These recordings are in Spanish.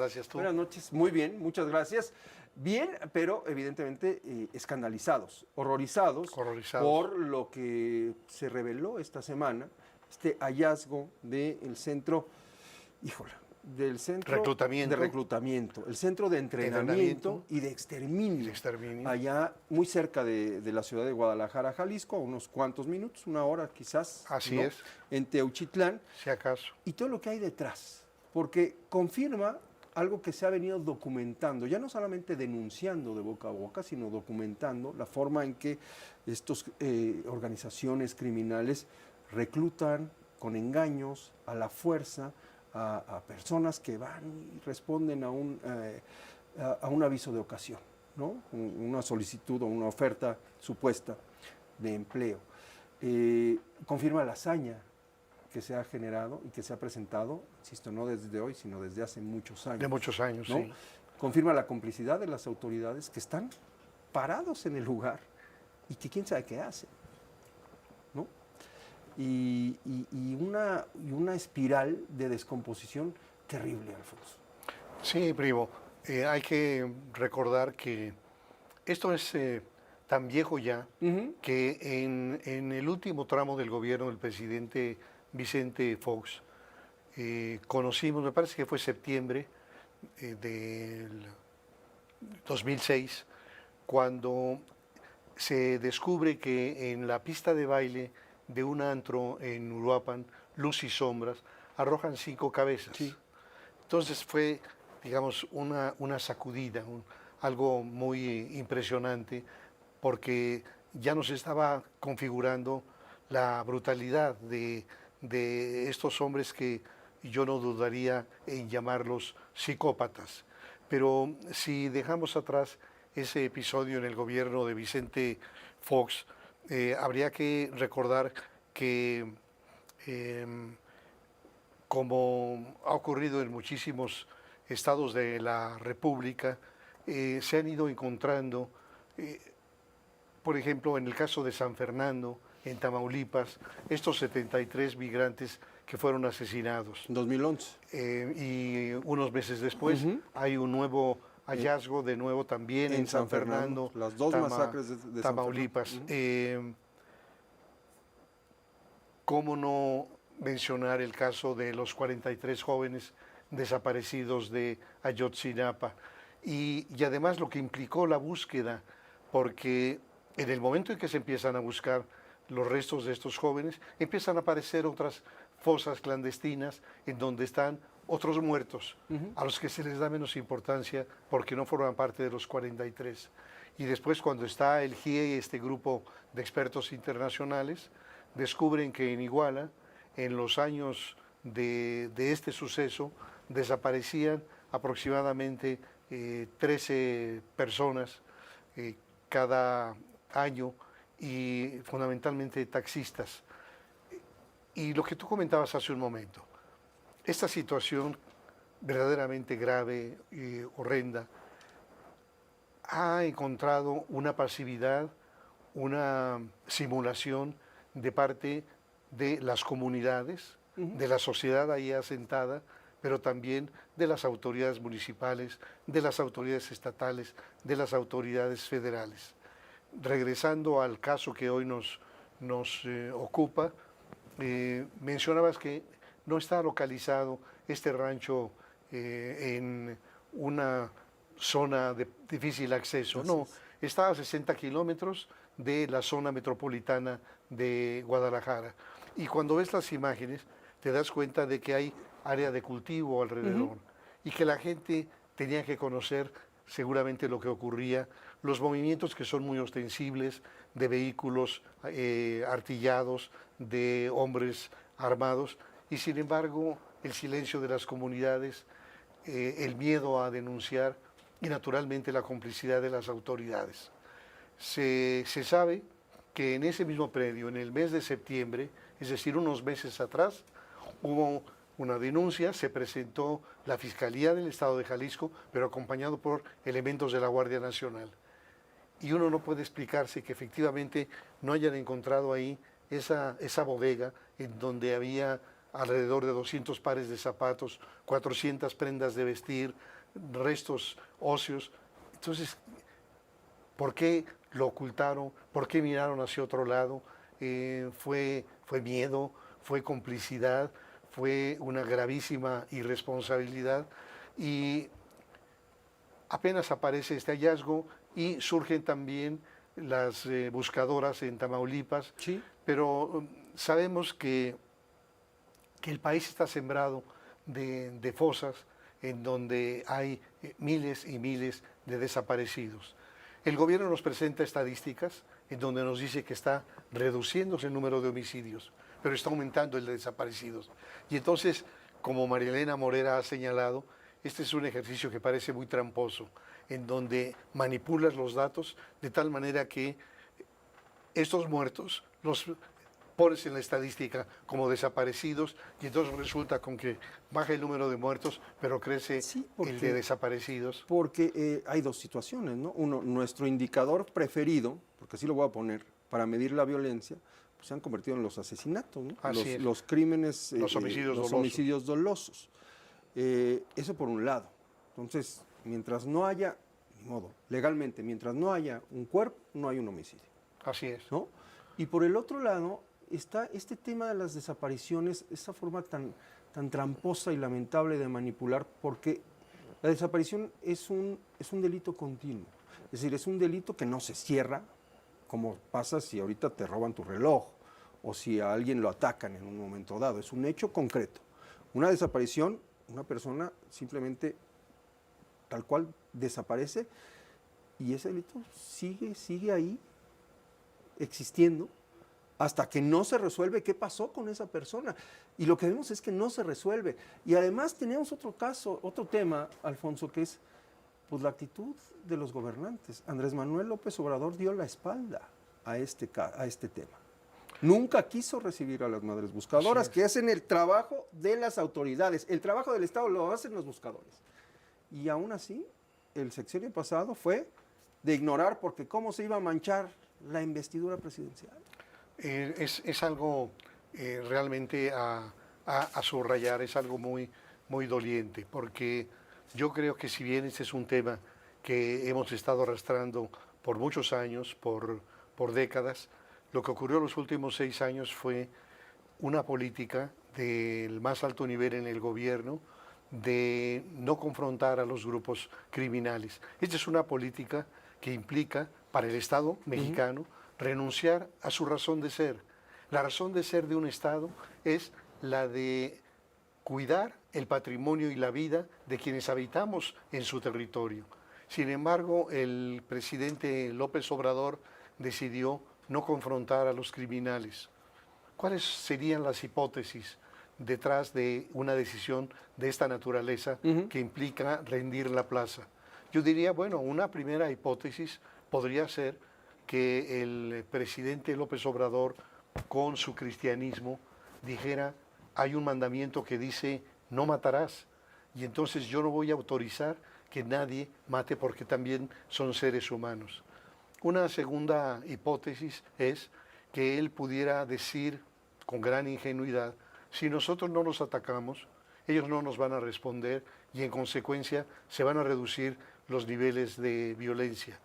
gracias. ¿Tú? Buenas noches, muy bien, muchas gracias. Bien, pero evidentemente escandalizados, horrorizados por lo que se reveló esta semana, este hallazgo del centro, del centro de reclutamiento, el centro de entrenamiento y de exterminio, allá muy cerca de la ciudad de Guadalajara, Jalisco, a unos cuantos minutos, una hora quizás. Así es. En Teuchitlán. Si acaso. Y todo lo que hay detrás, porque confirma algo que se ha venido documentando, ya no solamente denunciando de boca a boca, sino documentando la forma en que estas organizaciones criminales reclutan con engaños, a la fuerza, a personas que van y responden a un aviso de ocasión, ¿no? Una solicitud o una oferta supuesta de empleo. Confirma la hazaña que se ha generado y que se ha presentado, insisto, no desde hoy, sino desde hace muchos años. De muchos años, ¿no? sí. Confirma la complicidad de las autoridades que están parados en el lugar y que quién sabe qué hacen, ¿no? Y una espiral de descomposición terrible, Alfonso. Sí, primo. Hay que recordar que esto es tan viejo ya que en el último tramo del gobierno del presidente Vicente Fox, conocimos, me parece que fue septiembre del 2006, cuando se descubre que en la pista de baile de un antro en Uruapan, Luz y Sombras, arrojan 5 cabezas. Sí. Entonces fue, digamos, una sacudida, algo muy impresionante, porque ya nos estaba configurando la brutalidad de estos hombres que yo no dudaría en llamarlos psicópatas. Pero si dejamos atrás ese episodio en el gobierno de Vicente Fox, habría que recordar que, como ha ocurrido en muchísimos estados de la República, se han ido encontrando, por ejemplo, en el caso de San Fernando, en Tamaulipas, estos 73 migrantes que fueron asesinados. 2011. Y unos meses después hay un nuevo hallazgo, de nuevo también en San Fernando, las dos masacres de Tamaulipas. ¿Cómo no mencionar el caso de los 43 jóvenes desaparecidos de Ayotzinapa? Y además lo que implicó la búsqueda, porque en el momento en que se empiezan a buscar los restos de estos jóvenes, empiezan a aparecer otras fosas clandestinas en donde están otros muertos, a los que se les da menos importancia porque no forman parte de los 43. Y después, cuando está el GIE, este grupo de expertos internacionales, descubren que en Iguala, en los años de este suceso, desaparecían aproximadamente 13 personas cada año, y fundamentalmente taxistas. Y lo que tú comentabas hace un momento, esta situación verdaderamente grave y horrenda ha encontrado una pasividad, una simulación de parte de las comunidades, de la sociedad ahí asentada, pero también de las autoridades municipales, de las autoridades estatales, de las autoridades federales. Regresando al caso que hoy nos ocupa, mencionabas que no está localizado este rancho en una zona de difícil acceso. No, está a 60 kilómetros de la zona metropolitana de Guadalajara. Y cuando ves las imágenes, te das cuenta de que hay área de cultivo alrededor y que la gente tenía que conocer seguramente lo que ocurría, los movimientos que son muy ostensibles de vehículos artillados, de hombres armados, y sin embargo el silencio de las comunidades, el miedo a denunciar y naturalmente la complicidad de las autoridades. Se sabe que en ese mismo predio, en el mes de septiembre, es decir, unos meses atrás, hubo una denuncia, se presentó la Fiscalía del Estado de Jalisco, pero acompañado por elementos de la Guardia Nacional. Y uno no puede explicarse que efectivamente no hayan encontrado ahí esa bodega en donde había alrededor de 200 pares de zapatos, 400 prendas de vestir, restos óseos. Entonces, ¿por qué lo ocultaron? ¿Por qué miraron hacia otro lado? Fue miedo, fue complicidad, fue una gravísima irresponsabilidad y apenas aparece este hallazgo y surgen también las buscadoras en Tamaulipas, Sí. pero sabemos que el país está sembrado de fosas en donde hay miles y miles de desaparecidos. El gobierno nos presenta estadísticas en donde nos dice que está reduciéndose el número de homicidios, pero está aumentando el de desaparecidos. Y entonces, como María Elena Morera ha señalado, este es un ejercicio que parece muy tramposo, en donde manipulas los datos de tal manera que estos muertos los pones en la estadística como desaparecidos y entonces resulta con que baja el número de muertos, pero crece Sí, el de desaparecidos. Porque hay dos situaciones, ¿no? Uno, nuestro indicador preferido, porque así lo voy a poner, para medir la violencia, pues se han convertido en los asesinatos, ¿no? Así es. Los crímenes, Los homicidios los dolosos. homicidios dolosos. Eso por un lado. Entonces, mientras no haya, ni modo, legalmente, mientras no haya un cuerpo, no hay un homicidio, Así es. ¿no? Y por el otro lado está este tema de las desapariciones, esa forma tan tramposa y lamentable de manipular, porque la desaparición es un delito continuo. Es decir, es un delito que no se cierra, como pasa si ahorita te roban tu reloj o si a alguien lo atacan en un momento dado. Es un hecho concreto. Una desaparición, una persona simplemente tal cual desaparece y ese delito sigue ahí existiendo hasta que no se resuelve qué pasó con esa persona. Y lo que vemos es que no se resuelve. Y además tenemos otro caso, otro tema, Alfonso, que es pues, la actitud de los gobernantes. Andrés Manuel López Obrador dio la espalda a este tema. Nunca quiso recibir a las madres buscadoras, que hacen el trabajo de las autoridades. El trabajo del Estado lo hacen los buscadores. Y aún así, el sexenio pasado fue de ignorar, porque cómo se iba a manchar la investidura presidencial. Es algo realmente a subrayar, es algo muy, muy doliente, porque yo creo que si bien este es un tema que hemos estado arrastrando por muchos años, por décadas, lo que ocurrió en los últimos 6 años fue una política del más alto nivel en el gobierno de no confrontar a los grupos criminales. Esta es una política que implica para el Estado mexicano renunciar a su razón de ser. La razón de ser de un Estado es la de cuidar el patrimonio y la vida de quienes habitamos en su territorio. Sin embargo, el presidente López Obrador decidió no confrontar a los criminales. ¿Cuáles serían las hipótesis detrás de una decisión de esta naturaleza que implica rendir la plaza? Yo diría, bueno, una primera hipótesis podría ser que el presidente López Obrador, con su cristianismo, dijera, hay un mandamiento que dice, no matarás, y entonces yo no voy a autorizar que nadie mate porque también son seres humanos. Una segunda hipótesis es que él pudiera decir con gran ingenuidad, si nosotros no los atacamos, ellos no nos van a responder y en consecuencia se van a reducir los niveles de violencia.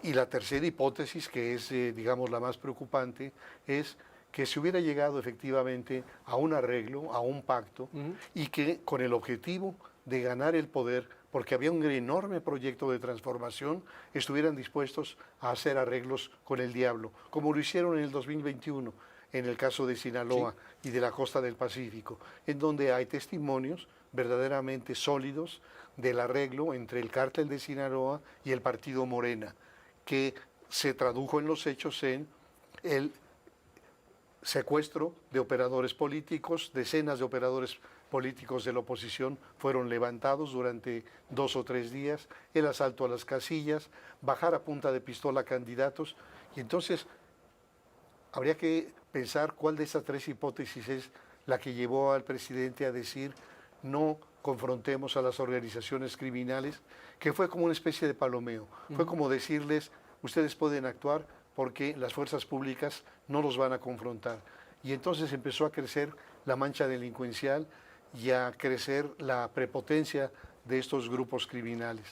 Y la tercera hipótesis, que es, digamos, la más preocupante, es que se hubiera llegado efectivamente a un arreglo, a un pacto, y que con el objetivo de ganar el poder, porque había un enorme proyecto de transformación, estuvieran dispuestos a hacer arreglos con el diablo, como lo hicieron en el 2021, en el caso de Sinaloa y de la costa del Pacífico, en donde hay testimonios verdaderamente sólidos del arreglo entre el cártel de Sinaloa y el partido Morena, que se tradujo en los hechos en el secuestro de operadores políticos, decenas de operadores políticos de la oposición fueron levantados durante 2 o 3 días, el asalto a las casillas, bajar a punta de pistola candidatos, y entonces habría que pensar cuál de esas 3 hipótesis es la que llevó al presidente a decir no confrontemos a las organizaciones criminales, que fue como una especie de palomeo, fue como decirles ustedes pueden actuar porque las fuerzas públicas no los van a confrontar. Y entonces empezó a crecer la mancha delincuencial y a crecer la prepotencia de estos grupos criminales.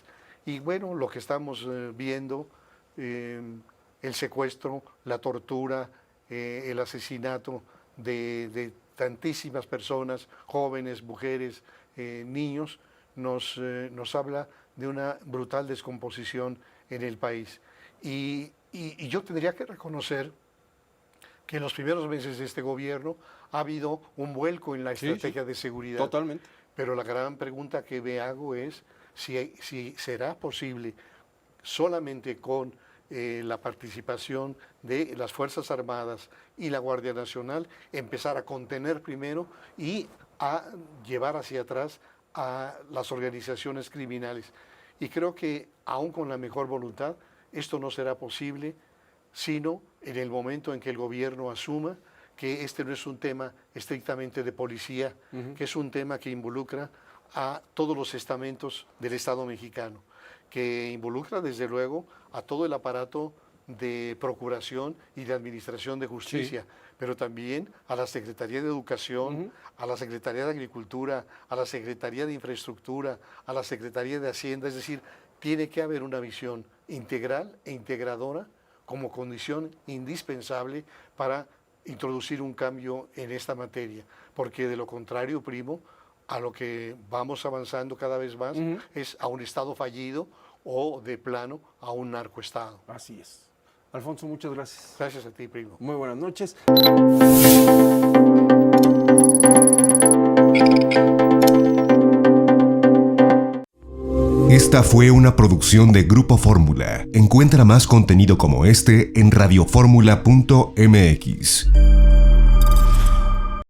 Y bueno, lo que estamos viendo, el secuestro, la tortura, el asesinato de tantísimas personas, jóvenes, mujeres, niños, nos habla de una brutal descomposición en el país. Y yo tendría que reconocer que en los primeros meses de este gobierno ha habido un vuelco en la estrategia de seguridad. Totalmente. Pero la gran pregunta que me hago es si será posible solamente con la participación de las Fuerzas Armadas y la Guardia Nacional empezar a contener primero y a llevar hacia atrás a las organizaciones criminales. Y creo que aún con la mejor voluntad esto no será posible, sino en el momento en que el gobierno asuma que este no es un tema estrictamente de policía, que es un tema que involucra a todos los estamentos del Estado mexicano, que involucra desde luego a todo el aparato de procuración y de administración de justicia, pero también a la Secretaría de Educación, a la Secretaría de Agricultura, a la Secretaría de Infraestructura, a la Secretaría de Hacienda, es decir, tiene que haber una visión integral e integradora como condición indispensable para introducir un cambio en esta materia, porque de lo contrario, primo, a lo que vamos avanzando cada vez más es a un Estado fallido o de plano a un narcoestado. Así es. Alfonso, muchas gracias. Gracias a ti, primo. Muy buenas noches. Esta fue una producción de Grupo Fórmula. Encuentra más contenido como este en radioformula.mx.